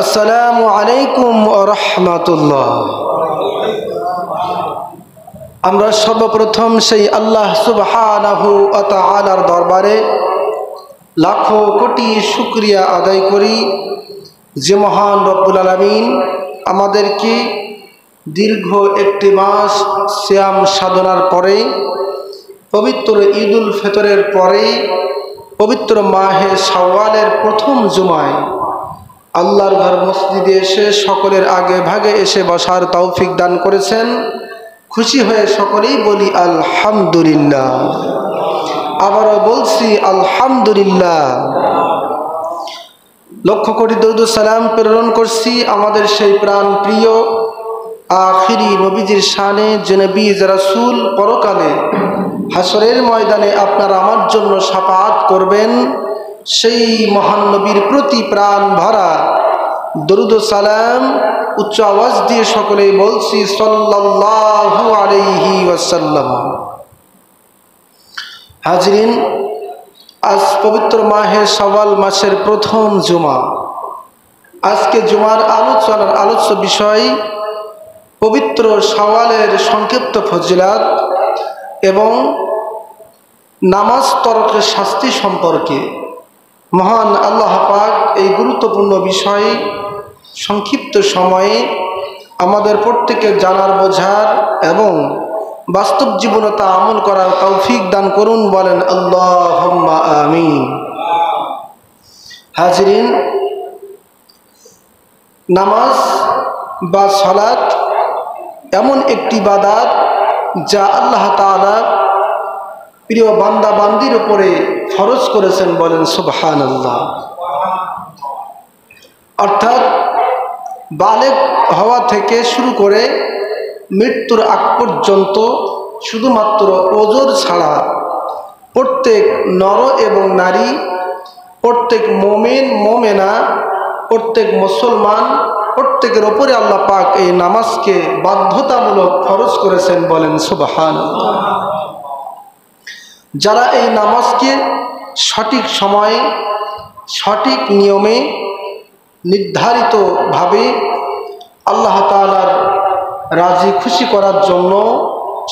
আসসালামু আলাইকুম ওয়া রাহমাতুল্লাহ। আমরা সর্বপ্রথম সেই আল্লাহ সুবহানাহু ওয়া তাআলার দরবারে লাখো কোটি শুকরিয়া আদায় করি যে মহান রব্বুল আলামিন আমাদেরকে দীর্ঘ একটি মাস সিয়াম সাধনার পরে পবিত্র ঈদুল ফিতরের পরে পবিত্র মাহে শাওয়ালের প্রথম জুমায় আল্লাহর ঘর মসজিদে এসে সকলের আগে ভাগে এসে বসার তৌফিক দান করেছেন। খুশি হয়ে সকলেই বলি আলহামদুলিল্লাহ। আবারও বলছি আলহামদুলিল্লাহ। লক্ষ কোটি দরুদ সালাম প্রেরণ করছি আমাদের সেই প্রাণ প্রিয় আখিরি নবীজির শানে যে নবী রাসূল পরকালে হাসরের ময়দানে আপনারা আমার জন্য শাফাআত করবেন, সেই মহান নবীর প্রতি প্রাণ ভরা দরুদ সালাম উচ্চ আওয়াজ দিয়ে সকলেই বলছি সাল্লাল্লাহু আলাইহি ওয়াসাল্লাম। হাজরিন, আজ পবিত্র মাহে শাওয়াল মাসের প্রথম জুমা। আজকে জুমার আলোচ্য বিষয় পবিত্র শাওয়ালের সংক্ষিপ্ত ফজিলত এবং নামাজ তরকের শাস্তি সম্পর্কে। মহান আল্লাহ পাক এই গুরুত্বপূর্ণ বিষয়ে সংক্ষিপ্ত সময়ে আমাদের প্রত্যেকের জানার বোঝার এবং বাস্তব জীবনে তা আমল করার তৌফিক দান করুন, বলেন আল্লাহুম্মা আমিন। হাজরিন, নামাজ বা সালাত এমন একটি ইবাদত যা আল্লাহ তাআলা প্রিয় বান্দা বান্দির উপরে ফরজ করেছেন, বলেন সুবহানাল্লাহ। অর্থাৎ বালেগ হওয়া থেকে শুরু করে মৃত্যুর আগ পর্যন্ত শুধুমাত্র ওজর ছাড়া প্রত্যেক নর এবং নারী, প্রত্যেক মুমিন মুমিনা, প্রত্যেক মুসলমান প্রত্যেকের ওপরে আল্লাহ পাক এই নামাজকে বাধ্যতামূলক ফরজ করেছেন, বলেন সুবহানাল্লাহ। যারা এই নামাজকে সঠিক সময়ে সঠিক নিয়মে নির্ধারিতভাবে আল্লাহ তাআলার রাজি খুশি করার জন্য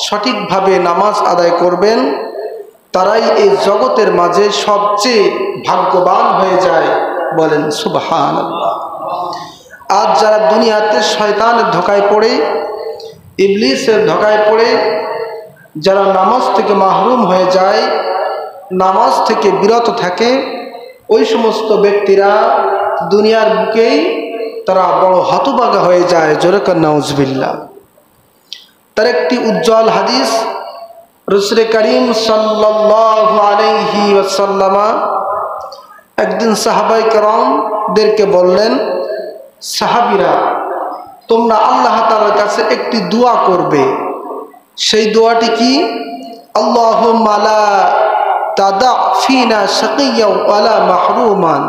সঠিকভাবে নামাজ আদায় করবেন, তারাই এই জগতের মাঝে সবচেয়ে ভাগ্যবান হয়ে যায়, বলেন সুবহানাল্লাহ। আজ যারা দুনিয়াতে শয়তানের ধোঁকায় পড়ে, ইবলিসের ধোঁকায় পড়ে যারা নামাজ থেকে মাহরুম হয়ে যায়, নামাজ থেকে বিরত থাকে, ওই সমস্ত ব্যক্তিরা দুনিয়ার বুকেই তারা বড় হতভাগা হয়ে যায়। জোরে কান নাউজুবিল্লাহ। তার একটি উজ্জ্বল হাদিস রাসূল করিম সাল্লাল্লাহু আলাইহি ওয়াসাল্লাম একদিন সাহাবায়ে কেরামদেরকে বললেন, সাহাবীরা, তোমরা আল্লাহ তাআলার কাছে একটি দোয়া করবে। সেই দোয়াটি কি? আল্লাহুম্মা লা তাদা ফিনা শাকিয়্যান ওয়ালা মাহরুমান।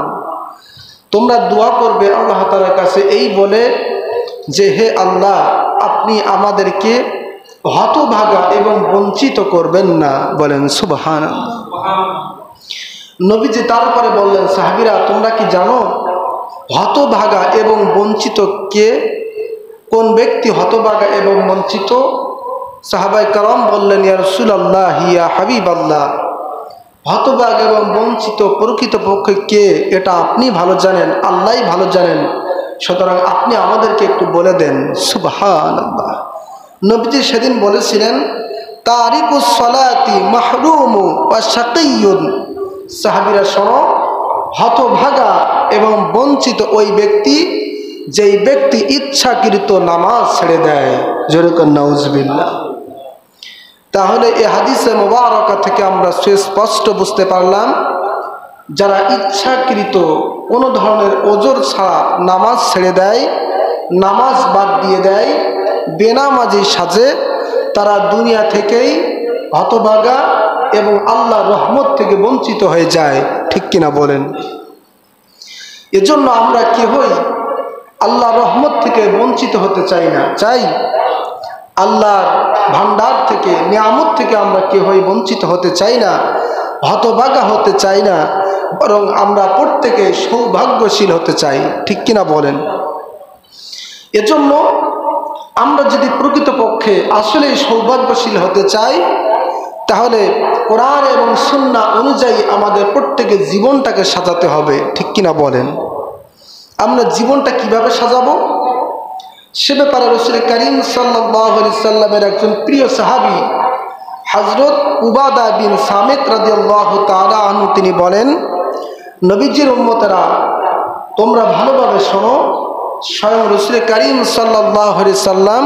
তোমরা দোয়া করবে আল্লাহ তাআলার কাছে এই বলে যে, হে আল্লাহ, আপনি আমাদেরকে হতভাগা এবং বঞ্চিত করবেন না, বলেন সুবহানাল্লাহ। নবীজি তারপরে বললেন, সাহাবীরা, তোমরা কি জানো হতভাগা এবং বঞ্চিত কে? কোন ব্যক্তি হতভাগা এবং বঞ্চিত? সাহাবায়ে কেরাম বললেন, ইয়া রাসূলুল্লাহ, ইয়া হাবিবাল্লাহ, হতভাগা এবং বঞ্চিত প্রকৃতপক্ষে কে এটা আপনি ভালো জানেন, আল্লাহই ভালো জানেন, সুতরাং আপনি আমাদেরকে একটু বলে দেন। সুবহানাল্লাহ। নবীজি সেদিন বলেছিলেন, তারিকুস সালাতি মাহরুমু ওয়া শাকিয়্যুন। সাহাবীরা শোনো, হতভাগা এবং বঞ্চিত ওই ব্যক্তি যেই ব্যক্তি ইচ্ছাকৃত নামাজ ছেড়ে দেয়। জোরে কান নাউজুবিল্লাহ। তাহলে এই হাদিসে মুবারাকা থেকে আমরা স্পষ্ট বুঝতে পারলাম, যারা ইচ্ছাকৃত কোনো ধরনের ওজর ছাড়া নামাজ ছেড়ে দেয়, নামাজ বাদ দিয়ে দেয়, বেনামাজি সাজে, তারা দুনিয়া থেকেই হতভাগা এবং আল্লাহর রহমত থেকে বঞ্চিত হয়ে যায়। ঠিক কিনা বলেন? এজন্য আমরা কি হই? আল্লাহর রহমত থেকে বঞ্চিত হতে চাই না, চাই আল্লাহর ভান্ডার থেকে, নিয়ামত থেকে আমরা কি হই? বঞ্চিত হতে চাই না, হতভাগা হতে চাই না। বরং আমরা প্রত্যেকে সৌভাগ্যশীল হতে চাই, ঠিক কিনা বলেন? এজন্য আমরা যদি প্রকৃতপক্ষে আসলেই সৌভাগ্যশীল হতে চাই, তাহলে কোরআন এবং সুন্নাহ অনুযায়ী আমাদের প্রত্যেকের জীবনটাকে সাজাতে হবে, ঠিক কিনা বলেন? আমরা জীবনটা কিভাবে সাজাবো সে ব্যাপারে রাসূল করিম সাল্লাল্লাহু আলাইহি সাল্লামের একজন প্রিয় সাহাবী হযরত উবাদা বিন সামিত রাদিয়াল্লাহু তাআলা আনহু তিনি বলেন, নবীজির উম্মতেরা তোমরা ভালোভাবে শোনো, স্বয়ং রাসূল করিম সাল্লাল্লাহু আলাইহি সাল্লাম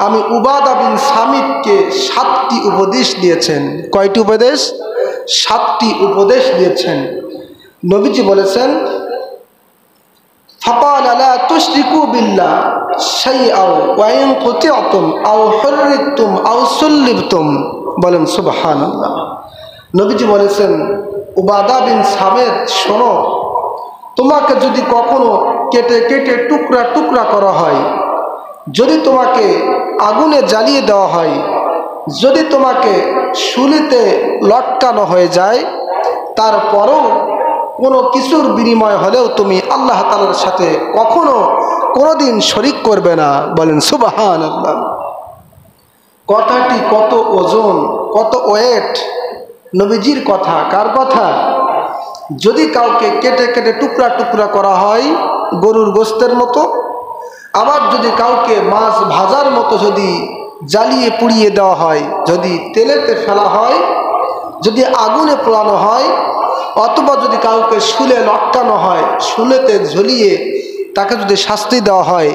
আমি উবাদা বিন সামিতকে 7টি উপদেশ দিয়েছেন। কয়টি উপদেশ? 7টি উপদেশ দিয়েছেন। নবীজি বলেছেন, ফাকাল লা তুশরিকু বিল্লাহ শাইআও ওয়া ইন কুতিআতুম আও হুররিতুম আও সুল্লিবতুম। বলেন সুবহানাল্লাহ। নবীজি বলেছেন, উবাদা বিন সামিত শোনো, তোমাকে যদি কখনো কেটে কেটে টুকরা টুকরা করা হয়, যদি তোমাকে আগুনে জ্বালিয়ে দেওয়া হয়, যদি তোমাকে শুলিতে লটকানো হয়ে যায়, তারপরও কোনো কিছুর বিনিময় হলেও তুমি আল্লাহ তাআলার সাথে কখনো কোনোদিন শরিক করবে না। বলেন সুবহানাল্লাহ। কথাটি কত ওজন, কত ওয়েট! নবীজির কথা। কার কথা? যদি কাউকে কেটে কেটে টুকরা টুকরা করা হয় গরুর গোশতের মতো, আবার যদি কাউকে মাছ ভাজার মতো যদি জ্বালিয়ে পুড়িয়ে দেওয়া হয়, যদি তেলেতে ফেলা হয়, যদি আগুনে পোড়ানো হয়, অথবা যদি কাউকে শুলে লটকানো হয়, শুলেতে ঝুলিয়ে তাকে যদি শাস্তি দেওয়া হয়,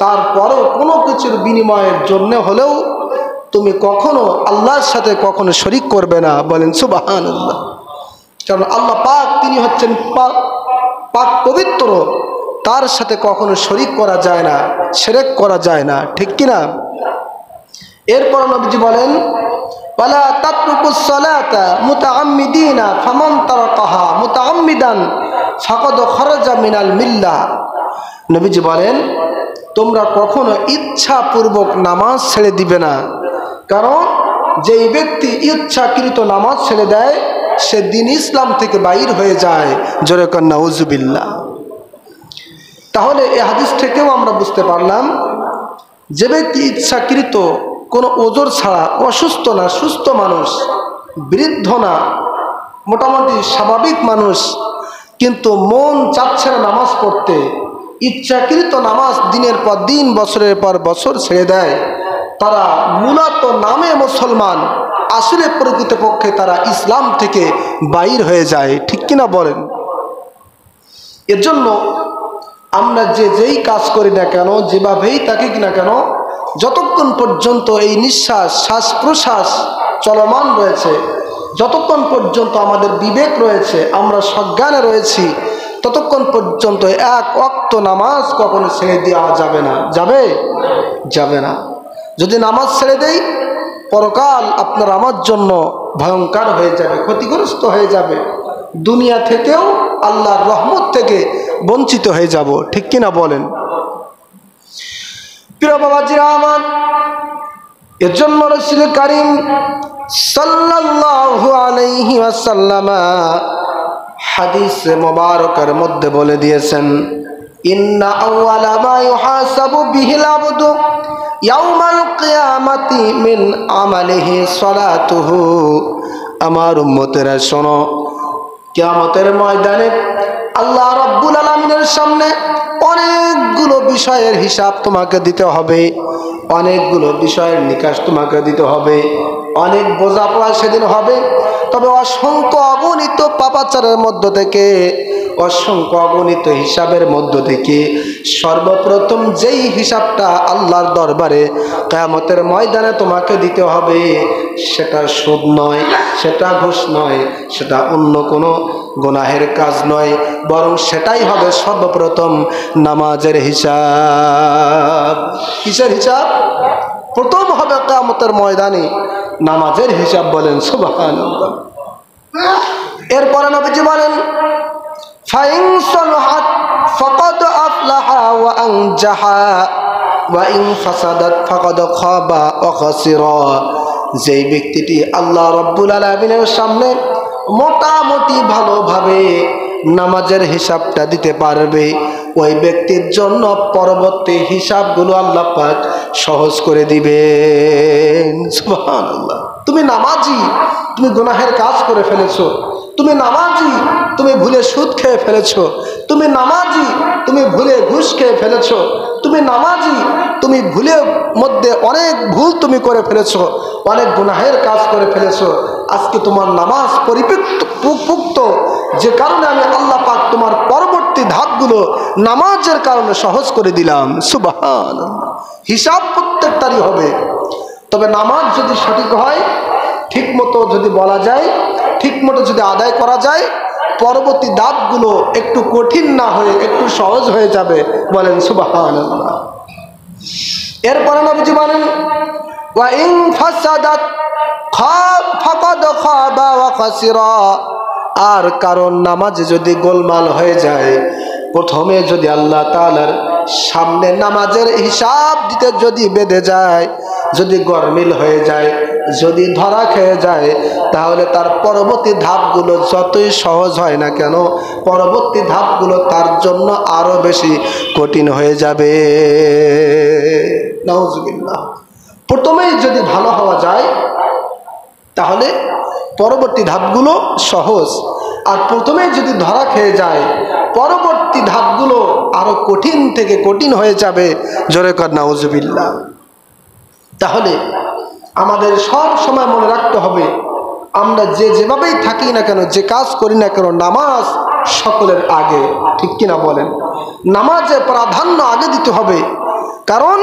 তারপরও কোনো কিছুর বিনিময়ের জন্য হলেও তুমি কখনো আল্লাহর সাথে কখনো শরিক করবে না। বলেন সুবহানাল্লাহ। কারণ আল্লাহ পাক তিনি হচ্ছেন পাক পবিত্র, তার সাথে কখনো শরিক করা যায় না, শিরক করা যায় না, ঠিক কিনা? এরপর নবীজি বলেন, ওয়ালা তাতরুকুস সালাতা মুতাআম্মিদিনা ফামান তারাকাহা মুতাআম্মিদান ফাকাদ খারাজা মিনাল মিল্লাহ। নবীজি বলেন, তোমরা কখনো ইচ্ছাপূর্বক নামাজ ছেড়ে দিবে না, কারণ যেই ব্যক্তি ইচ্ছাকৃত নামাজ ছেড়ে দেয় সে দ্বীন ইসলাম থেকে বাইর হয়ে যায়। জোরে কর নাউজুবিল্লাহ। তাহলে এই হাদিস থেকেও আমরা বুঝতে পারলাম, যে ব্যক্তি ইচ্ছাকৃত কোনো ওজর ছাড়া, অসুস্থ না, সুস্থ মানুষ, বৃদ্ধ না, মোটামুটি স্বাভাবিক মানুষ, কিন্তু মন চাচ্ছে না নামাজ পড়তে, ইচ্ছাকৃত নামাজ দিনের পর দিন, বছরের পর বছর ছেড়ে দেয়, তারা মূলত নামে মুসলমান, আসলে প্রকৃতপক্ষে তারা ইসলাম থেকে বাইর হয়ে যায়, ঠিক কিনা বলেন? এর জন্য আমরা যেই কাজ করি না কেন, যেভাবেই থাকি না কেন, যতক্ষণ পর্যন্ত এই নিঃশ্বাস, শ্বাস প্রশ্বাস চলমান রয়েছে, যতক্ষণ পর্যন্ত আমাদের বিবেক রয়েছে, আমরা সজ্ঞানে রয়েছি, ততক্ষণ পর্যন্ত এক ওয়াক্ত নামাজ কখনো ছেড়ে দেওয়া যাবে না। যাবে? যাবে না। যদি নামাজ ছেড়ে দেই, পরকাল আপনার আমার জন্য ভয়ঙ্কর হয়ে যাবে, ক্ষতিগ্রস্ত হয়ে যাবে, দুনিয়া থেকেও আল্লাহর রহমত থেকে বঞ্চিত হয়ে যাব, ঠিক কিনা বলেন? প্রিয় বাবাজিরা আমার, এর জন্য রাসূল করিম সাল্লাল্লাহু আলাইহি ওয়াসাল্লাম হাদিসে মুবারকের মধ্যে বলে দিয়েছেন, ইন্না আউয়ালা মা ইউহাসাবু বিহিল আবদু ইয়াউমাল কিয়ামাতি মিন আমালিহি সালাতুহু। আমার উম্মতেরা শোনো, কিয়ামতের ময়দানে আল্লাহ রাব্বুল আলামিনের সামনে অনেকগুলো বিষয়ের হিসাব তোমাকে দিতে হবে, অনেকগুলো বিষয়ের নিকাশ তোমাকে দিতে হবে, অনেক বোঝাপড়া সেদিন হবে। তবে অসংখ্য অগণিত পাপাচারের মধ্য থেকে, অসংখ্য অগণিত হিসাবের মধ্য থেকে সর্বপ্রথম যেই হিসাবটা আল্লাহর দরবারে কিয়ামতের ময়দানে তোমাকে দিতে হবে, সেটা সুদ নয়, সেটা ঘুষ নয়, সেটা অন্য কোনো গুনাহের কাজ নয়, বরং সেটাই হবে সর্বপ্রথম নামাজের হিসাব। কিসের হিসাব? প্রথম হবে কিয়ামতের ময়দানে নামাজের হিসাব। বলেন সুবহানাল্লাহ। এরপরে নবীজি বলেন, ফাইন সালাহাত ফাকাদ আফলাহা ওয়া আনজাহা ওয়া ইন ফাসাদাত ফাকাদ খাবা ওয়া খাসিরা। যেই ব্যক্তিটি আল্লাহ রাব্বুল আলামিনের সামনে মোটামুটি ভালোভাবে নামাজের হিসাবটা দিতে পারবে, ওই ব্যক্তির জন্য পরবর্তী হিসাবগুলো আল্লাহ পাক সহজ করে দিবেন। সুবহানাল্লাহ। তুমি নামাজি, তুমি গুনাহের কাজ করে ফেলেছো। তুমি নামাজি, তুমি ভুলে সুদ খেয়ে ফেলেছো। তুমি নামাজি, তুমি ভুলে ঘুষ খেয়ে ফেলেছো। তুমি নামাজি, তুমি ভুলের মধ্যে অনেক ভুল তুমি করে ফেলেছো, অনেক গুনাহের কাজ করে ফেলেছো। আজকে তোমার নামাজ পরিপুক্ত, যে কারণে আমি আল্লাহ পাক তোমার পরবর্তী ধাপগুলো নামাজের কারণে সহজ করে দিলাম। সুবহানাল্লাহ। হিসাব প্রত্যেকটারই হবে, তবে নামাজ যদি সঠিক হয়, ঠিক মতো যদি বলা যায়, ঠিক মতো যদি আদায় করা যায়, পরবর্তী ধাপগুলো একটু কঠিন না হয়ে একটু সহজ হয়ে যাবে। বলেন সুবহানাল্লাহ। এরপরে নবীজি বলেন, ওয়া ইন ফাসাদাত ফাকাদ খাবা ওয়া খাসিরা। আর কারণ নামাজে যদি গোলমাল হয়ে যায়, প্রথমে যদি আল্লাহ তাআলার সামনে নামাজের হিসাব দিতে যদি বেঁধে যায়, যদি গরমিল হয়ে যায়, যদি ধরা খেয়ে যায়, তাহলে তার পরবর্তী ধাপগুলো যতই সহজ হয় না কেন, পরবর্তী ধাপগুলো তার জন্য আরো বেশি কঠিন হয়ে যাবে। নাউজুবিল্লাহ। প্রথমেই যদি ভালো হওয়া যায়, তাহলে পরবর্তী ধাপগুলো সহজ। আর প্রথমেই যদি ধরা খেয়ে যায়, পরবর্তী ধাপগুলো আরো কঠিন থেকে কঠিন হয়ে যাবে। জোরে কর নাউজুবিল্লাহ। তাহলে আমাদের সব সময় মনে রাখতে হবে, আমরা যেভাবেই থাকি না কেন, যে কাজ করি না কেন, নামাজ সকলের আগে। ঠিক কিনা বলেন? নামাজের প্রাধান্য আগে দিতে হবে, কারণ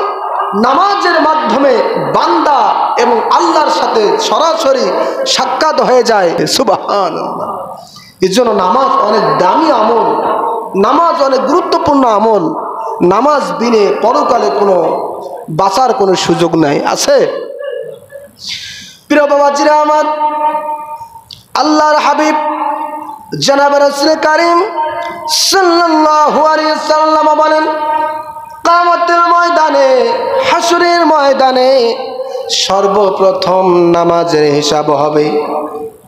নামাজের মাধ্যমে বান্দা এবং আল্লাহর সাথে সরাসরি সাক্ষাৎ হয়ে যায়। সুবহানাল্লাহ। এর জন্য নামাজ অনেক দামি আমল, নামাজ অনেক গুরুত্বপূর্ণ আমল। নামাজ বিনে পরকালে কোনো বাঁচার কোনো সুযোগ নাই। আছে? প্রিয় বাবাজিরা আমার, আল্লাহর হাবিব জনাব রাসূল কারীম সাল্লাল্লাহু আলাইহি সাল্লাম বলেন, কিয়ামতের ময়দানে, হাসরের ময়দানে সর্বপ্রথম নামাজের হিসাব হবে।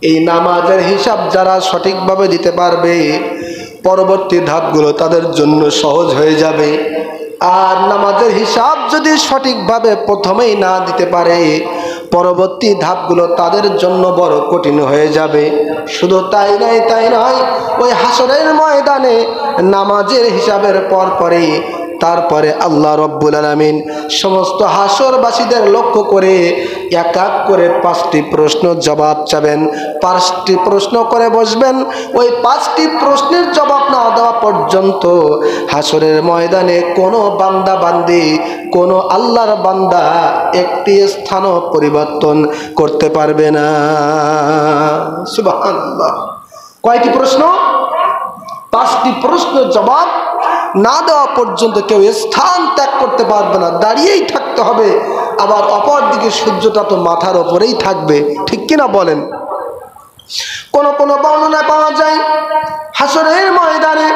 এই নামাজের হিসাব যারা সঠিকভাবে দিতে পারবে, পরবর্তী ধাপগুলো তাদের জন্য সহজ হয়ে যাবে। আর নামাজের হিসাব যদি সঠিকভাবে প্রথমেই না দিতে পারে, পরবর্তী ধাপগুলো তাদের জন্য বড় কঠিন হয়ে যাবে। শুধু তাই নয়, ওই হাসরের ময়দানে নামাজের হিসাবের পরপরই তারপরে আল্লাহ রব্বুল আলামিন সমস্ত হাসরবাসীদের লক্ষ্য করে এক এক করে 5টি প্রশ্ন জবাব চাবেন। 5টি প্রশ্ন করে বসবেন। ওই 5টি প্রশ্নের জবাব না দেওয়া পর্যন্ত হাসরের ময়দানে কোনো বান্দা বান্দি, কোনো আল্লাহর বান্দা একটি স্থানও পরিবর্তন করতে পারবে না। সুবহানাল্লাহ। কয়টি প্রশ্ন? 5টি প্রশ্নের জবাব না দেওয়া পর্যন্ত কেউ স্থান ত্যাগ করতে পারবে না, দাঁড়িয়েই থাকতে হবে। আবার অপর দিকে সূর্যটা তো মাথার ওপরেই থাকবে। ঠিক কিনা বলেন? কোন কোন বর্ণনা পাওয়া যায়, হাসরের ময়দানে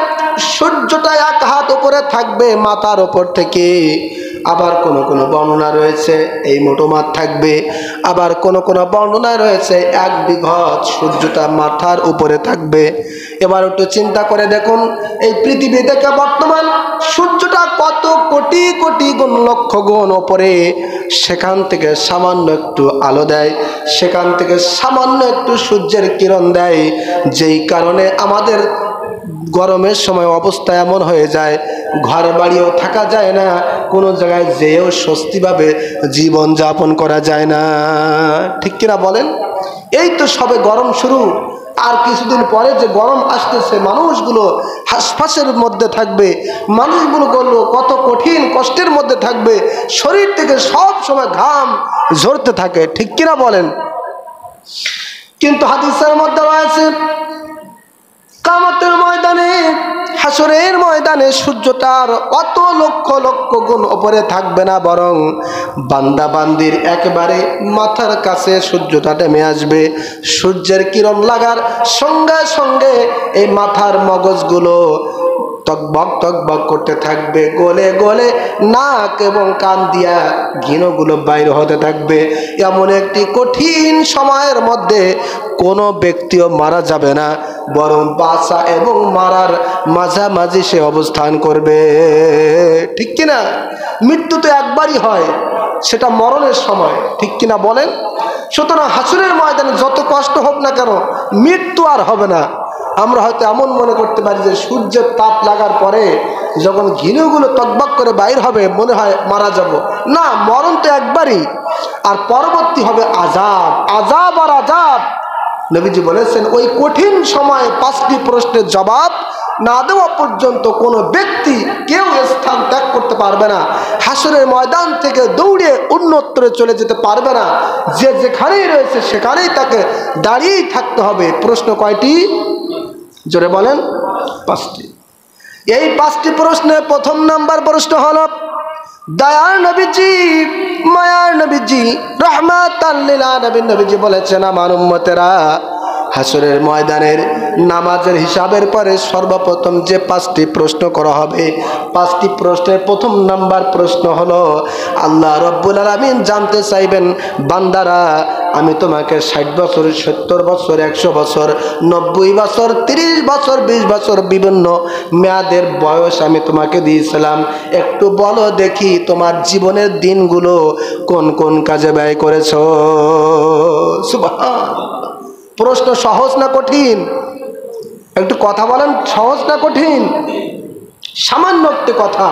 সূর্যটা 1 হাত উপরে থাকবে মাথার ওপর থেকে। আবার কোন কোন বর্ণনা রয়েছে এই মোটো মাঠ থাকবে। আবার কোন কোন বর্ণনা রয়েছে 1 বিঘত সূর্যটা মাথার উপরে থাকবে। এবার একটু চিন্তা করে দেখুন, এই পৃথিবী থেকে বর্তমান সূর্যটা কত কোটি কোটি গুণ, লক্ষ গুণ ওপরে। সেখান থেকে সামান্য একটু আলো দেয়, সেখান থেকে সামান্য একটু সূর্যের কিরণ দেয়, যেই কারণে আমাদের গরমের সময় অবস্থা এমন হয়ে যায়, ঘর বাড়িও থাকা যায় না, কোনো জায়গায় যেয়েও স্বস্তিভাবে জীবন যাপন করা যায় না। ঠিক কিনা বলেন? এই তো সবে গরম শুরু, আর কিছুদিন পরে যে গরম আসতেছে, মানুষগুলো হাসফাসের মধ্যে থাকবে, মানুষগুলো কত কঠিন কষ্টের মধ্যে থাকবে, শরীর থেকে সব সময় ঘাম ঝরতে থাকে। ঠিক কিনা বলেন? কিন্তু হাদিসের মধ্যে রয়েছে, কিয়ামতের ময়দানে, হাসরের ময়দানে সূর্যটার অত লক্ষ লক্ষ গুণ উপরে থাকবে না, বরং বান্দা বান্দির একেবারে মাথার কাছে সূর্যটা নেমে আসবে। সূর্যের কিরণ লাগার সঙ্গে সঙ্গে এই মাথার মগজগুলো তকবক করতে থাকবে, গলে গলে নাক এবং কান দিয়া ঘিনগুলো বাইর হতে থাকবে। এমন একটি কঠিন সময়ের মধ্যে কোনো ব্যক্তিও মারা যাবে না, বরং বাঁচা এবং মারার মাঝামাঝি সে অবস্থান করবে। ঠিক কিনা? মৃত্যু তো একবারই হয়, সেটা মরণের সময়। ঠিক কিনা বলেন? সুতরাং হাসরের ময়দানে যত কষ্ট হোক না কেন, মৃত্যু আর হবে না। আমরা হয়তো এমন মনে করতে পারি যে সূর্যের তাপ লাগার পরে যখন ঘিনুগুলো তকবক করে বাইর হবে মনে হয় মারা যাব। না, মরণ তো একবারই, আর পরবর্তী হবে আযাব, আযাব আর আযাব। নবীজি বলেছেন ওই কঠিন সময়ে 5টি প্রশ্নের জবাব না দেওয়া পর্যন্ত কোনো ব্যক্তি কেউ স্থান ত্যাগ করতে পারবে না, হাসরের ময়দান থেকে দৌড়ে অন্যত্রে চলে যেতে পারবে না। যে যেখানেই রয়েছে সেখানেই তাকে দাঁড়িয়েই থাকতে হবে। প্রশ্ন কয়টি? জোরে বলেন। 5টি। এই 5টি প্রশ্নের প্রথম নাম্বার প্রশ্ন হলো, দয়ার নবীজি, মায়ার নবীজি, রহমাতাল লিল আলামিন নবীজি বলেছেন, আমার উম্মতেরা হাসরের ময়দানের নামাজের হিসাবের পরে সর্বপ্রথম যে 5টি প্রশ্ন করা হবে, 5টি প্রশ্নের প্রথম নাম্বার প্রশ্ন হলো, আল্লাহ রব্বুল আলামিন জানতে চাইবেন, বান্দারা আমি তোমাকে 60 বছর, 70 বছর, 100 বছর, 90 বছর, 30 বছর, 20 বছর, বিভিন্ন মেয়াদের বয়স আমি তোমাকে দিয়েছিলাম, একটু বলো দেখি তোমার জীবনের দিনগুলো কোন কোন কাজে ব্যয় করেছো। সুবহানাল্লাহ। প্রশ্ন সহজ না কঠিন? একটু কথা বলেন, সহজ না কঠিন? সামান্য একটি কথা,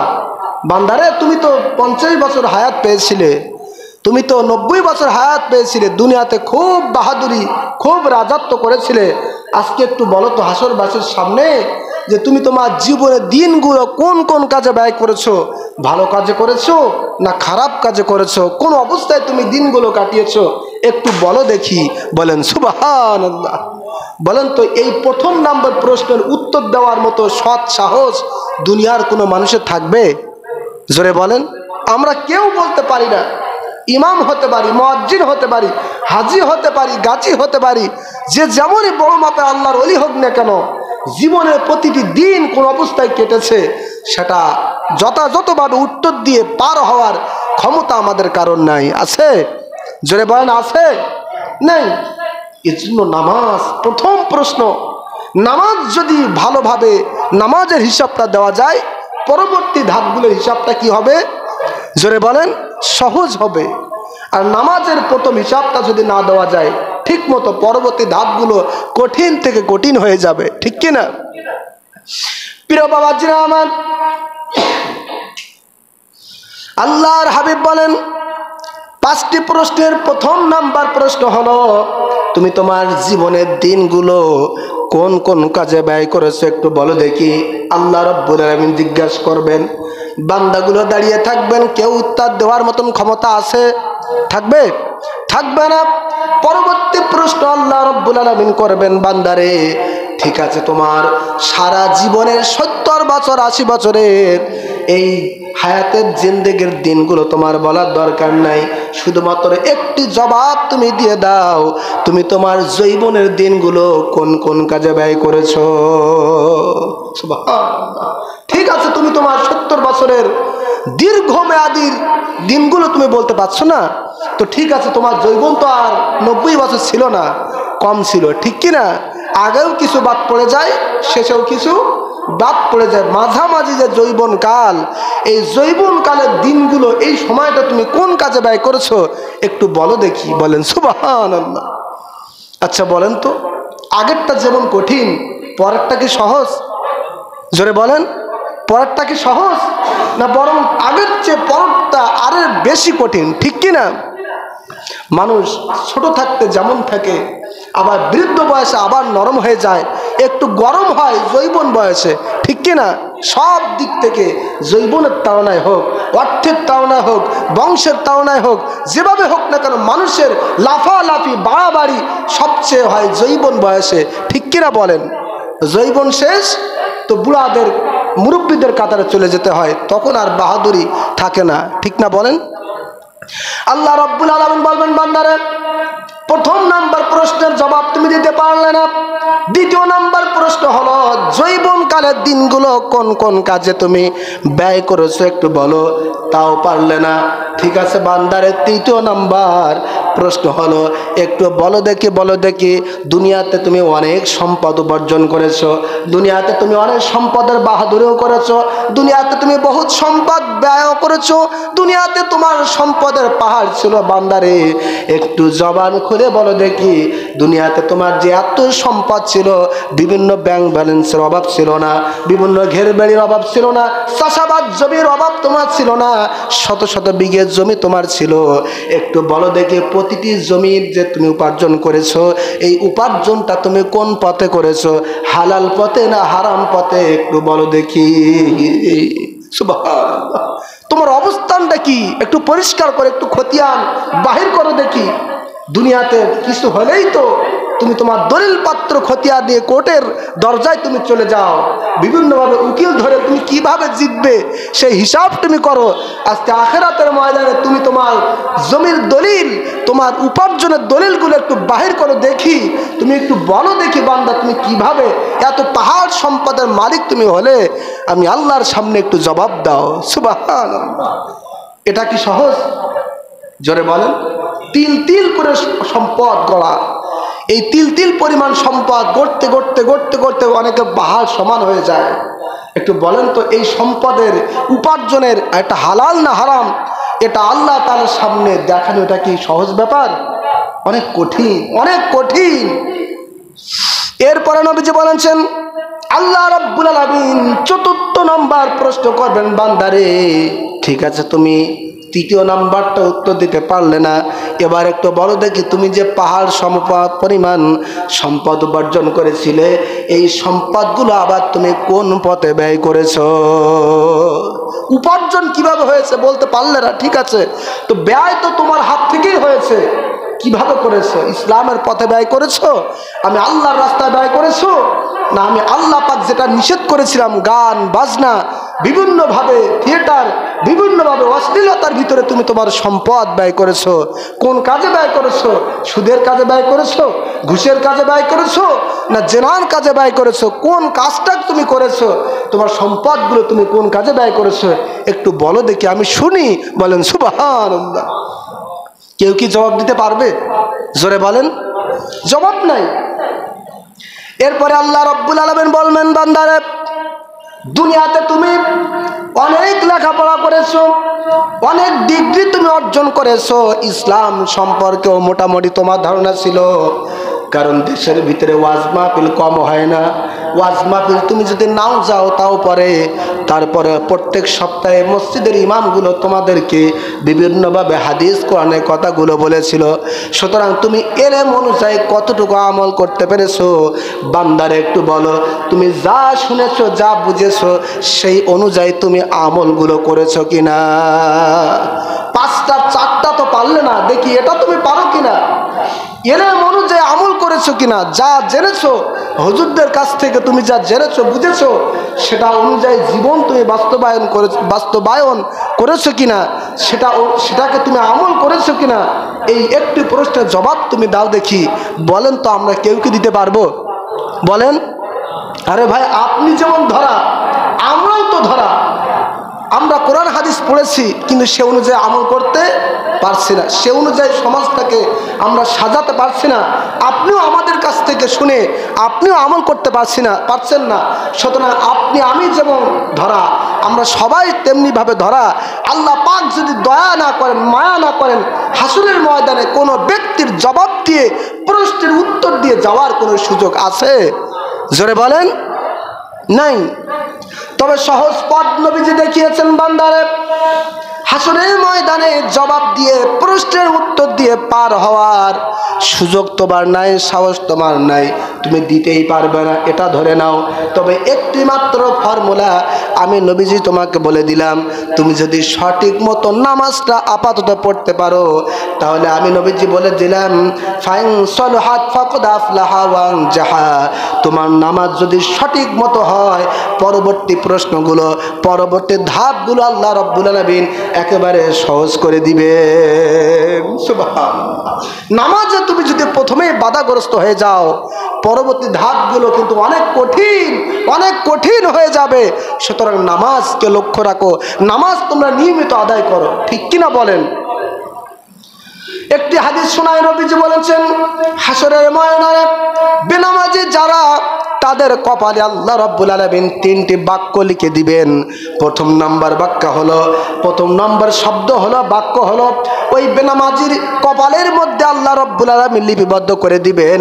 বান্দারে তুমি তো 50 বছর হায়াত পেয়েছিলে, তুমি তো 90 বছর হায়াত পেয়েছিলে, দুনিয়াতে খুব বাহাদুরি, খুব রাজত্ব করেছিলে, আজকে একটু বলো তো হাসরবাসীর সামনে যে তুমি তোমার জীবনের দিনগুলো কোন কোন কাজে ব্যয় করেছো, ভালো কাজে করেছো না খারাপ কাজে করেছো, কোন অবস্থায় তুমি দিনগুলো কাটিয়েছো, একটু বলো দেখি। বলেন সুবহানাল্লাহ। বলেন তো এই প্রথম নাম্বার প্রশ্নের উত্তর দেওয়ার মতো সৎ সাহস দুনিয়ার কোনো মানুষের থাকবে? জোরে বলেন। আমরা কেউ বলতে পারি না। ইমাম হতে পারি, মুয়াজ্জিন হতে পারি, হাজি হতে পারি, গাজী হতে পারি, যে যেমনই বড় মাপে আল্লাহর ওলি হোক না কেন, জীবনের প্রতিটি দিন কোন অবস্থায় কেটেছে সেটা যথাযথভাবে উত্তর দিয়ে পার হওয়ার ক্ষমতা আমাদের কারণ নাই। আছে? জোরে বলেন, আছে? নেই। এর জন্য নামাজ প্রথম প্রশ্ন। নামাজ যদি ভালোভাবে নামাজের হিসাবটা দেওয়া যায়, পরবর্তী ধাপগুলোর হিসাবটা কি হবে? জোরে বলেন, সহজ হবে। আর নামাজের প্রথম হিসাবটা যদি না দেওয়া যায় ঠিক মতো, পরবর্তী ধাপগুলো কঠিন থেকে কঠিন হয়ে যাবে। ঠিক কিনা? প্রিয় বাবাজিরা আমার, আল্লাহর হাবিব বলেন 5টি প্রশ্নের প্রথম নাম্বার প্রশ্ন হলো, তুমি তোমার জীবনের দিনগুলো কোন কোন কাজে ব্যয় করেছো একটু বলো দেখি। আল্লাহ রাব্বুল আলামিন জিজ্ঞাসা করবেন, বান্দাগুলো দাঁড়িয়ে থাকবেন, কেউ উত্তর দেওয়ার মতন ক্ষমতা আছে? থাকবে? থাকবে না। পরবর্তী প্রশ্ন আল্লাহ রাব্বুল আলামিন করবেন, বান্দারে ঠিক আছে, তোমার সারা জীবনের 70 বছর 80 বছরের এই হায়াতের জিন্দেগির দিনগুলো তোমার বলার দরকার নাই, শুধুমাত্র একটি জবাব তুমি দিয়ে দাও, তুমি তোমার যৌবনের দিনগুলো কোন কোন কাজে ব্যয় করেছো। সুবহানাল্লাহ। ঠিক আছে, তুমি তোমার 70 বছরের দীর্ঘমেয়াদীর দিনগুলো তুমি বলতে পারছো না, তো ঠিক আছে, তোমার যৌবন তো আর 90 বছর ছিল না, কম ছিল। ঠিক কিনা? আগেও কিছু বাদ পড়ে যায়, শেষেও কিছু বাদ পড়ে যায়। মাঝামাঝি যে যৌবন কাল, এই যৌবন কালের দিনগুলো, এই সময়টা তুমি কোন কাজে ব্যয় করেছো একটু বলো দেখি। বলেন সুবহানাল্লাহ। আচ্ছা বলেন তো, আগেরটা যেমন কঠিন, পরেরটা কি সহজ? জোরে বলেন, পরেরটা কি সহজ? না বরং আগের চেয়ে পরেরটা আরো বেশি কঠিন। ঠিক কিনা? মানুষ ছোট থাকতে যেমন থাকে, আবার বৃদ্ধ বয়সে আবার নরম হয়ে যায়, একটু গরম হয় যৌবন বয়সে। ঠিক কিনা? সব দিক থেকে, যৌবনের তাড়নায় হোক, অর্থের তাড়নায় হোক, বংশের তাড়নায় হোক, যেভাবে হোক না কেন মানুষের লাফালাফি বাড়াবাড়ি সবচেয়ে হয় যৌবন বয়সে। ঠিক কিনা বলেন? যৌবন শেষ তো বুড়াদের, মুরব্বীদের কাতারে চলে যেতে হয়, তখন আর বাহাদুরি থাকে না। ঠিক না বলেন? আল্লাহ রাব্বুল আলামিন বলবেন, বান্দারে প্রথম নাম্বার প্রশ্নের জবাব তুমি দিতে পারলে না, দ্বিতীয় নাম্বার প্রশ্ন হলো, যৌবনকালের দিনগুলো কোন কোন কাজে তুমি ব্যয় করেছো একটু বলো, তাও পারলে না। ঠিক আছে বান্দারে, তৃতীয় নাম্বার প্রশ্ন হলো, একটু বলো দেখি দুনিয়াতে তুমি অনেক সম্পদ উপার্জন করেছো, দুনিয়াতে তুমি অনেক সম্পদের বাহাদুরিও করেছো, দুনিয়াতে তুমি বহুত সম্পদ ব্যয় করেছো, দুনিয়াতে তোমার সম্পদের পাহাড় ছিল। বান্দারে একটু জবান খুলে বলো দেখি, দুনিয়াতে তোমার যে এত সম্পদ ছিল, বিভিন্ন ব্যাংক ব্যালেন্সের অভাব ছিল না, বিভিন্ন ঘেরবাড়ির অভাব ছিল না, চাষাবাদ জমির অভাব তোমার ছিল না, শত শত বিঘে জমি তোমার ছিল। একটু বলো দেখি, প্রতিটি জমির যে তুমি উপার্জন করেছো, এই উপার্জনটা তুমি কোন পথে করেছো, হালাল পথে না হারাম পথে? একটু বলো দেখি। সুবহানাল্লাহ, তোমার অবস্থানটা কি একটু পরিষ্কার করে একটু খতিয়ান বাহির করো দেখি। দুনিয়াতে কিছু হলেই তো তুমি তোমার দলিল পাত্র খতিয়ান দিয়ে কোর্টের দরজায় তুমি চলে যাও, বিভিন্নভাবে উকিল ধরে তুমি কিভাবে জিতবে সেই হিসাব তুমি করো। আজকে আখিরাতের ময়দানে তুমি তোমার জমির দলিল, তোমার উপার্জনের দলিলগুলো একটু বাহির করো দেখি। তুমি একটু বলো দেখি বান্দা, তুমি কিভাবে এত পাহাড় সম্পদের মালিক তুমি হলে? আমি আল্লাহর সামনে একটু জবাব দাও। সুবহানাল্লাহ, এটা কি সহজ? জোরে বলেন। তিল তিল করে সম্পদ গড়া, এই তিল তিল পরিমাণ সম্পদ গড়তে গড়তে গড়তে গড়তে অনেকে পাহাড় সমান হয়ে যায়। একটু বলেন তো, এই সম্পদের উপার্জনের একটা হালাল না হারাম, এটা আল্লাহ তাআলার সামনে দেখানো এটা কি সহজ ব্যাপার? অনেক কঠিন, অনেক কঠিন। এরপরে নবীজি বলেছেন, আল্লাহ রাব্বুল আলামিন চতুর্থ নাম্বার প্রশ্ন করবেন, বান্দারে ঠিক আছে তুমি তৃতীয় নাম্বারটা উত্তর দিতে পারলে না, এবার একটু বলো দেখি তুমি যে পাহাড় সম্পদ পরিমাণ সম্পদ উপার্জন করেছিলে, এই সম্পদগুলো আবার তুমি কোন পথে ব্যয় করেছো? উপার্জন কিভাবে হয়েছে বলতে পারলে না, ঠিক আছে, তো ব্যয় তো তোমার হাত থেকেই হয়েছে। কিভাবে করেছো? ইসলামের পথে ব্যয় করেছো, আমি আল্লাহর রাস্তায় ব্যয় করেছো, না আমি আল্লাহ পাক যেটা নিষেধ করেছিলাম গান বাজনা, বিভিন্নভাবে থিয়েটার, বিভিন্নভাবে অশ্লীলতার ভিতরে তুমি তোমার সম্পদ ব্যয় করেছো? কোন কাজে ব্যয় করেছো? সুদের কাজে ব্যয় করেছো, ঘুষের কাজে ব্যয় করেছো, না জেনার কাজে ব্যয় করেছো? কোন কাজটা তুমি করেছো? তোমার সম্পদগুলো তুমি কোন কাজে ব্যয় করেছো? একটু বলো দেখি, আমি শুনি। বলেন সুবহানাল্লাহ। কেউ কি জবাব দিতে পারবে? জোরে বলেন। জবাব নাই। এরপরে আল্লাহ রাব্বুল আলামিন বলবেন, বান্দারে দুনিয়াতে তুমি অনেক লেখাপড়া করেছো, অনেক ডিগ্রি তুমি অর্জন করেছো, ইসলাম সম্পর্কেও মোটামুটি তোমার ধারণা ছিল, কারণ দেশের ভিতরে ওয়াজ মাহফিল কম হয় না। ওয়াজ মাহফিল তুমি যদি নাও যাও তাও পরে, তারপরে প্রত্যেক সপ্তাহে মসজিদের ইমামগুলো তোমাদেরকে বিভিন্নভাবে হাদিস কোরআনের কথাগুলো বলেছিল। সুতরাং তুমি এলেম অনুযায়ী কতটুকু আমল করতে পেরেছো? বান্দারে একটু বলো, তুমি যা শুনেছো যা বুঝেছো সেই অনুযায়ী তুমি আমলগুলো করেছো কিনা? পাঁচটা চারটা তো পারলে না, দেখি এটা তুমি পারো কিনা? এলেম অনুযায়ী আমল করেছো কিনা? যা জেনেছো হুজুরদের কাছ থেকে তুমি যা জেনেছো বুঝেছো সেটা অনুযায়ী জীবন তুমি বাস্তবায়ন করেছো কিনা? সেটাকে তুমি আমল করেছো কিনা? এই একটি প্রশ্নের জবাব তুমি দাও দেখি। বলেন তো, আমরা কেউ কি দিতে পারবো? বলেন। আরে ভাই, আপনি যেমন ধরা আমরাও তো ধরা। আমরা কোরআন হাদিস পড়েছি কিন্তু সে অনুযায়ী আমল করতে পারছি না, সে অনুযায়ী সমাজটাকে আমরা সাজাতে পারছি না। আপনিও আমাদের কাছ থেকে শুনে আপনিও আমল করতে পারছেন না। সুতরাং আপনি আমি যেমন ধরা, আমরা সবাই তেমনিভাবে ধরা। আল্লাহ পাক যদি দয়া না করেন, মায়া না করেন, হাসরের ময়দানে কোনো ব্যক্তির জবাব দিয়ে প্রশ্নের উত্তর দিয়ে যাওয়ার কোনো সুযোগ আছে? জোরে বলেন, নাই। তবে সহজ পথ নবীজি দেখিয়েছেন, বান্দারে হাসরের ময়দানে জবাব দিয়ে প্রশ্নের উত্তর দিয়ে পার হওয়ার সুযোগ তোমার নাই, সাহস তোমার নাই, তুমি দিতেই পারবে না, এটা ধরে নাও। তবে একটি মাত্র ফর্মুলা আমি নবীজি তোমাকে বলে দিলাম, তুমি যদি সঠিক মতো নামাজটা আপাতত পড়তে পারো, তাহলে আমি নবীজি বলে দিলাম ফাইন সলহাত ফাকাদ আফলাহা ওয়া আনজাহা। তোমার নামাজ যদি সঠিক মতো হয়, পরবর্তী প্রশ্নগুলো, পরবর্তী ধাপগুলো আল্লাহ রাব্বুল আলামিন একেবারে সহজ করে দিবে। সুবহানাল্লাহ। নামাজে তুমি যদি প্রথমেই বাধাগ্রস্ত হয়ে যাও, পরবর্তী ধাপগুলো কিন্তু অনেক কঠিন হয়ে যাবে। সুতরাং নামাজকে লক্ষ্য রাখো, নামাজ তোমরা নিয়মিত আদায় করো, ঠিক কিনা বলেন? একটি হাদিস শোনায়, নবীজি বলেছেন, হাসরের ময়দানে বেনামাজি যারা, তাদের কপালে আল্লাহ রাব্বুল আলামিন 3টি বাক্য লিখে দিবেন। প্রথম নাম্বার শব্দ হলো, বাক্য হলো, ওই বেনামাজির কপালের মধ্যে আল্লাহ রাব্বুল আলামিন লিপিবদ্ধ করে দিবেন,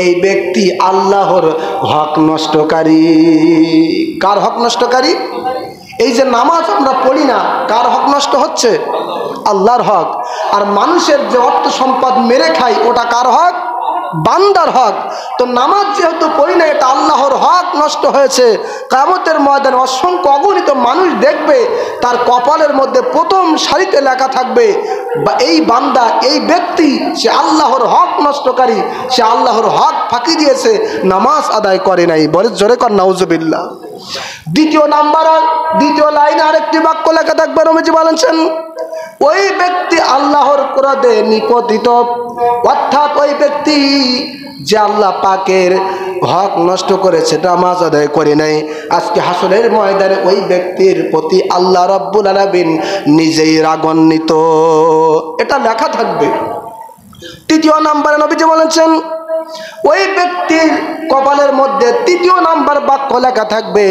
এই ব্যক্তি আল্লাহর হক নষ্টকারী। কার হক নষ্টকারী? এই যে নামাজ আমরা পড়ি না, কার হক নষ্ট হচ্ছে? আল্লাহর হক। আর মানুষের যে অর্থ সম্পদ মেরে খাই, ওটা কার হক? বান্দার হক। তো নামাজ যেহেতু পড়ি না, এটা আল্লাহর হক নষ্ট হয়েছে। কিয়ামতের ময়দানে অসংখ্য অগণিত মানুষ দেখবে, তার কপালের মধ্যে প্রথম সারিতে লেখা থাকবে, এই বান্দা, এই ব্যক্তি, সে আল্লাহর হক নষ্টকারী, সে আল্লাহর হক ফাঁকি দিয়েছে, নামাজ আদায় করে নাই। বলে জোরে কর নাউজুবিল্লাহ। দ্বিতীয় লাইনে আরেকটি বাক্য লেখা থাকবে, নবীজি বলেছেন, ওই ব্যক্তি আল্লাহর ক্রোধে নিপতিত, অর্থাৎ ওই ব্যক্তি যে আল্লাহ পাকের হক নষ্ট করেছে, নামাজ আদায় করে নাই, আজকে হাসরের ময়দানে ওই ব্যক্তির প্রতি আল্লাহ রাব্বুল আলামিন নিজেই রাগান্বিত, এটা লেখা থাকবে। তৃতীয় নাম্বারে নবীজি বলেছেন, ওই ব্যক্তির কপালের মধ্যে 3য় নাম্বার বাক্য লেখা থাকবে,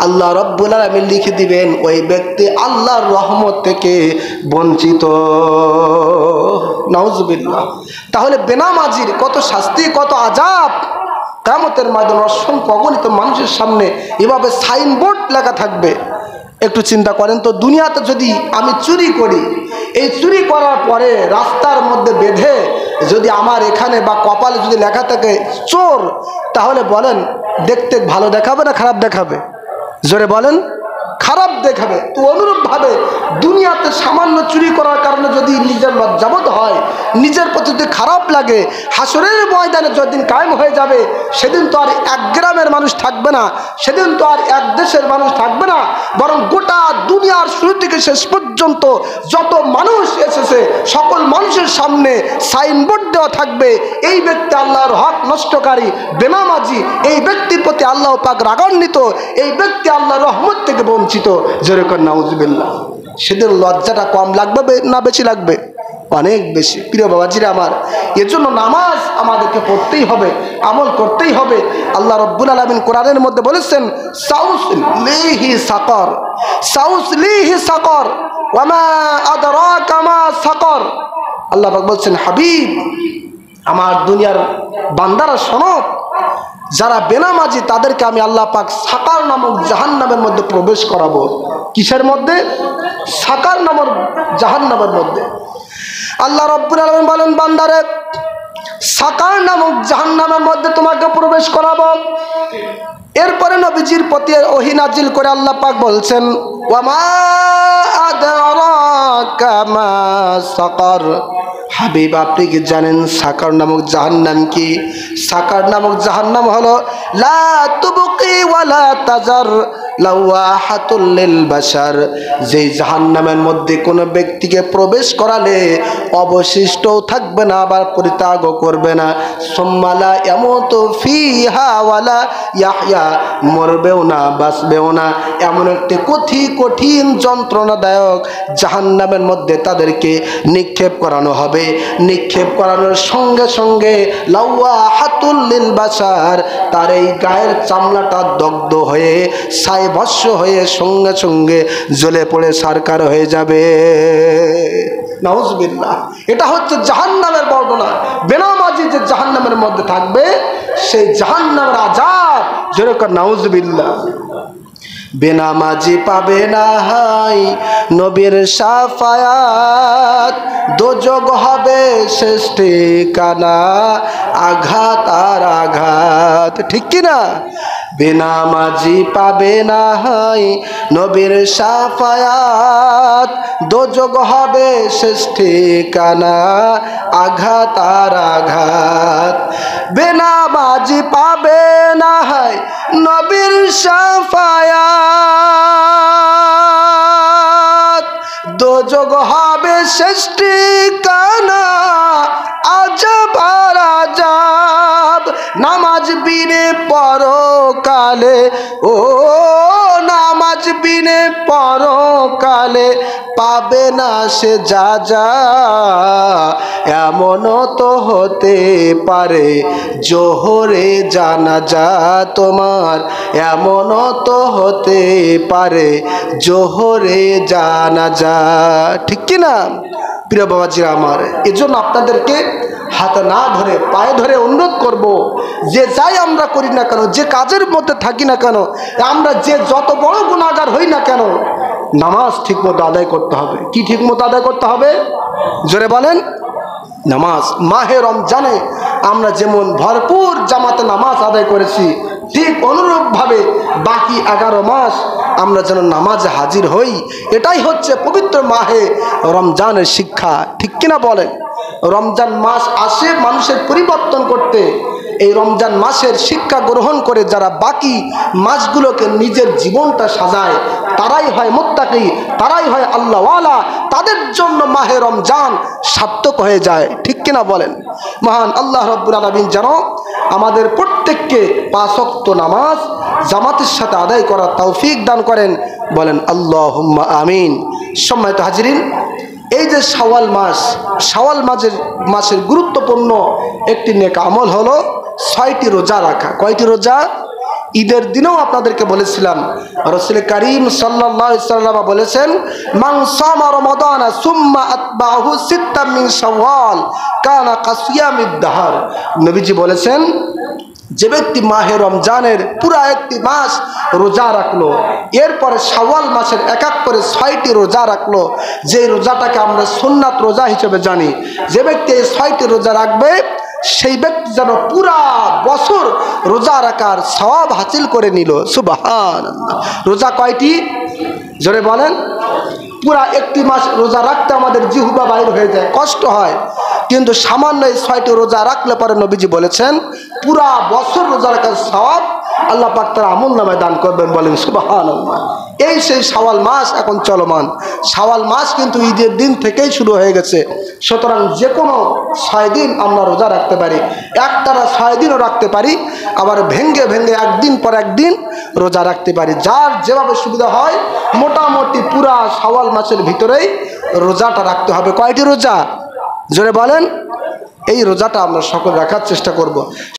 আল্লাহ রাব্বুল আলামিন লিখে দিবেন, ওই ব্যক্তি আল্লাহর রহমত থেকে বঞ্চিত। নাউজুবিল্লাহ। তাহলে বেনামাজির কত শাস্তি, কত আযাব! কিয়ামতের ময়দানে অসংখ্য অগণিত মানুষের সামনে এভাবে সাইনবোর্ড লেখা থাকবে। একটু চিন্তা করেন তো, দুনিয়াতে যদি আমি চুরি করি, এই চুরি করার পরে রাস্তার মধ্যে বেঁধে যদি আমার এখানে বা কপালে যদি লেখা থাকে চোর, তাহলে বলেন দেখতে ভালো দেখাবে না খারাপ দেখাবে? জোরে বলেন, খারাপ দেখাবে। তো অনুরূপভাবে দুনিয়াতে সামান্য চুরি করার কারণে যদি নিজের লজ্জাবোধ হয়, নিজের প্রতি যদি খারাপ লাগে, হাসরের ময়দানে যেদিন কায়েম হয়ে যাবে, সেদিন তো আর এক গ্রামের মানুষ থাকবে না, সেদিন তো আর এক দেশের মানুষ থাকবে না, বরং গোটা দুনিয়ার শুরু থেকে শেষ পর্যন্ত যত মানুষ এসেছে, সকল মানুষের সামনে সাইনবোর্ড দেওয়া থাকবে, এই ব্যক্তি আল্লাহর হক নষ্টকারী, বেনামাজি, এই ব্যক্তির প্রতি আল্লাহ পাক রাগান্বিত, এই ব্যক্তি আল্লাহর রহমত থেকে বঞ্চিত। যেরকম নাউজুবিল্লাহ। সেদিন লজ্জাটা কম লাগবে না বেশি লাগবে? অনেক বেশি। প্রিয় বাবাজিরা আমার, এজন্য নামাজ আমাদেরকে পড়তেই হবে, আমল করতেই হবে। আল্লাহ রাব্বুল আলামিন কোরআনের মধ্যে বলেছেন, সাউসলিহি সাকর, সাউসলিহি সাকর, ওয়া মা আদরাকা মা সাকর। আল্লাহ পাক বলছেন, হাবিব, আমার দুনিয়ার বান্দারা শোনো, যারা বেনামাজি তাদেরকে আমি আল্লাহ পাক সাকার নামক জাহান্নামের মধ্যে প্রবেশ করাবো। কিসের মধ্যে? সাকার নামক জাহান্নামের মধ্যে। আল্লাহ রাব্বুল আলামিন বলেন, বান্দারে, সাকার নামক জাহান্নামের মধ্যে তোমাকে প্রবেশ করাবো। এরপরে নবীজির প্রতি ওহী নাজিল করে আল্লাহ পাক বলছেন, ওয়া মা আদরাকা মা সাকার। হাবিব, আপনি কি জানেন সাকার নামক জাহান্নাম কি? সাকার নামক জাহান্নাম হলো লা তুবকি ওয়ালা তাজার লাওয়াহাতুল লিল বাশার। যেই জাহান্নামের মধ্যে কোনো ব্যক্তিকে প্রবেশ করালে অবশিষ্টও থাকবে না, আবার পরিত্যাগও করবে না। সুম্মা লা ইয়ামুতু ফিহা ওয়ালা ইয়াহইয়া, মরবেও না বাঁচবেও না। এমন একটি কঠিন যন্ত্রণাদায়ক জাহান্নামের মধ্যে তাদেরকে নিক্ষেপ করানো হবে। নিক্ষেপ করানোর সঙ্গে সঙ্গে লাওয়াহাতুল লিল বাশার, তার এই গায়ের চামড়াটা দগ্ধ হয়ে ছাই ভস্য হয়ে সঙ্গে সঙ্গে জ্বলে পড়ে সারকার হয়ে যাবে। নাউজুবিল্লাহ। এটা হচ্ছে জাহান্নামের বর্ণনা। বেনামাজি যে জাহান্নামের মধ্যে থাকবে, সেই জাহান্নামের আযাব। যেরকম নাউজুবিল্লাহ। বেনামাজি পাবে না হাই নবীর শাফায়াত, দোজখ হবে শেষ ঠিকানা, আঘাত আর আঘাত। ঠিক কিনা? বেনামাজি পাবে না হাই নবীর শাফায়াত, দোজখ হবে শেষ ঠিকানা, আঘাত আর আঘাত। বেনামাজি পাবে না হাই নবীর শাফায়াত, দোজখ হবে শেষ ঠিকানা, আযাব আর আযাব। নামাজ বিনে পরকালে, ও নামাজ বিনে পরকালে পাবে না সে যা যা। এমনও তো হতে পারে জোহরে জানাজা তোমার, এমনও তো হতে পারে জোহরে জানাজা। ঠিক কি না প্রিয় বাবাজিরা আমার? এজন্য আপনাদেরকে হাতে না ধরে পায়ে ধরে অনুরোধ করব, যে যাই আমরা করি না কেন, যে কাজের মধ্যে থাকি না কেন, আমরা যে যত বড় গুনাহগার হই না কেন, নামাজ ঠিকমতো আদায় করতে হবে। কি ঠিকমতো আদায় করতে হবে? জোরে বলেন। নামাজ মাহে রমজানে আমরা যেমন ভরপুর জামাতে নামাজ আদায় করেছি, ঠিক অনুরূপভাবে বাকি 11 মাস আমরা যেন নামাজে হাজির হই। এটাই হচ্ছে পবিত্র মাহে রমজানের শিক্ষা। ঠিক কিনা বলেন? রমজান মাস আসে মানুষের পরিবর্তন করতে। এই রমজান মাসের শিক্ষা গ্রহণ করে যারা বাকি মাসগুলোকে নিজের জীবনটা সাজায়, তারাই হয় মুত্তাকি, তারাই হয় আল্লাহওয়ালা। তাদের জন্য মাহে রমজান সার্থক হয়ে যায়। ঠিক কিনা বলেন? মহান আল্লাহ রাব্বুল আলামিন যেন আমাদের প্রত্যেককে 5 ওয়াক্ত নামাজ জামাতের সাথে আদায় করার তৌফিক দান করেন। বলেন আল্লাহুম্মা আমিন। সম্মানিত হাজিরিন, এই যে শাওয়াল মাস, শাওয়াল মাসের গুরুত্বপূর্ণ একটি নেক আমল হলো 6টি রোজা রাখা। কয়টি রোজা? ঈদের দিনেও আপনাদেরকে বলেছিলাম, রাসূল করিম সাল্লাল্লাহু আলাইহি ওয়াসাল্লাম বলেছেন, মান সামা রমাদানা সুম্মা আতবাহু সিত্তাম মিন শাওয়াল কানা কাসিয়ামিদ দাহর। নবীজি বলেছেন, যে ব্যক্তি মাহে রমজানের পুরা একটি মাস রোজা রাখলো, এরপরে শাওয়াল মাসের এক এক করে 6টি রোজা রাখলো, যে রোজাটাকে আমরা সুন্নাত রোজা হিসেবে জানি, যে ব্যক্তি এই 6টি রোজা রাখবে, সেই ব্যক্তি যেন পুরা বছর রোজা রাখার সওয়াব হাসিল করে নিল। সুবহানাল্লাহ। রোজা কয়টি? জোরে বলেন। পুরা একটি মাস রোজা রাখতে আমাদের জিহ্বা বাইর হয়ে যায়, কষ্ট হয়, কিন্তু সামান্য এই 6টি রোজা রাখলে পরে নবীজি বলেছেন পুরা বছর রোজা রাখার সওয়াব আল্লাহ পাক তার আমলনামায় দান করবেন। বলেন সুবহানাল্লাহ। এই সেই শাওয়াল মাস এখন চলমান। শাওয়াল মাস কিন্তু ঈদের দিন থেকেই শুরু হয়ে গেছে। সুতরাং যে কোনো 6 দিন আমরা রোজা রাখতে পারি, একটানা 6 দিনও রাখতে পারি, আবার ভেঙ্গে ভেঙ্গে একদিন পর একদিন রোজা রাখতে পারি। যার যেভাবে সুবিধা হয়, মোটামুটি পুরা শাওয়াল মাসের ভিতরেই রোজাটা রাখতে হবে। কয়টি রোজা? জোরে বলেন। এই রোজাটা আমরা সকলে রাখার চেষ্টা করব।